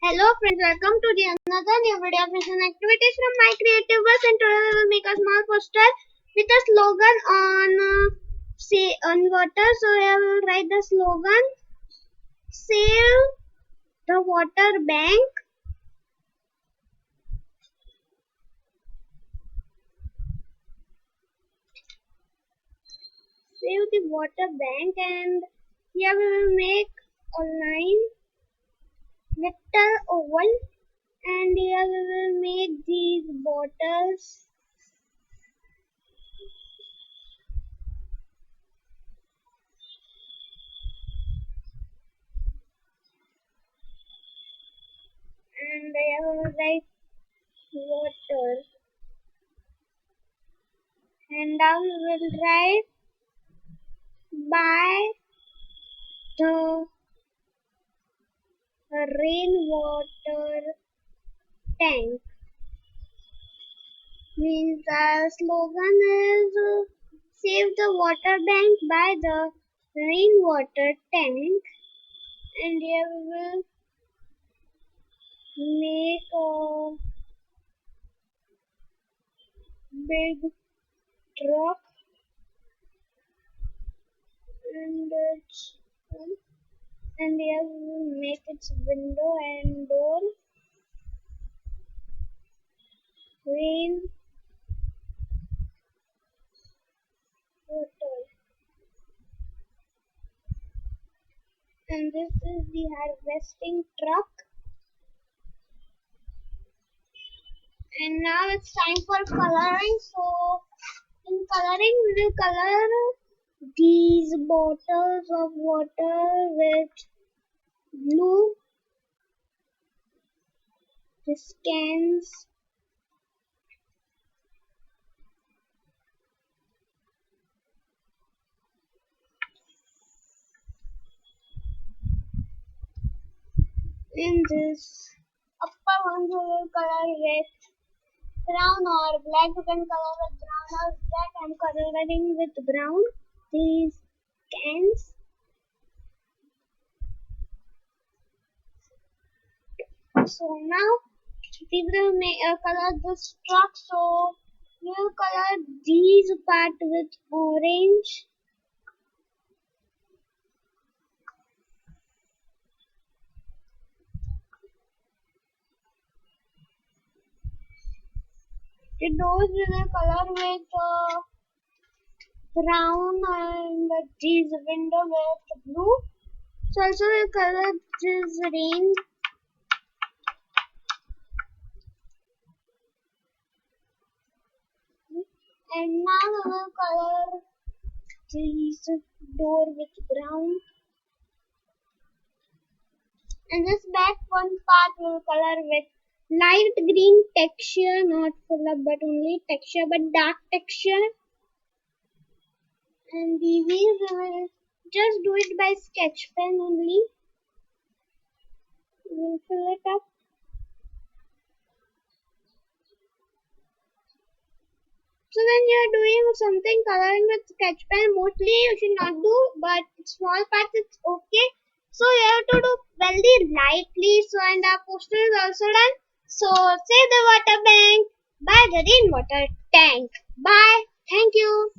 Hello friends, welcome to the another new video of vision activities from my creative works, and today we will make a small poster with a slogan on water. So I will write the slogan: Save the water bank. Save the water bank, and here we will make a line, little oval, and here we will make these bottles. And I will write water, and I will write by the rainwater tank. Means our slogan is save the water bank by the rainwater tank. And here we will make a big truck, and here we will make its window and door. Rain water. And this is the harvesting truck. And now it's time for coloring. So in coloring we will color these bottles of water with blue, these cans in this upper ones we will color with brown or black. You can color with brown or black. I'm coloring with brown these cans. So now we will color this truck. So we will color these part with orange. The doors we will color with brown, and these window with blue. So also we'll color this rain. And now we will color this door with brown. And this back one part we will color with light green texture, not full up but only texture, but dark texture. And the wheels we will just do it by sketch pen only. We will fill it up. So when you are doing something coloring with sketch pen, mostly you should not do, but small parts it's okay. So you have to do very lightly. So and our poster is also done. So save the water bank by the rainwater tank. Bye. Thank you.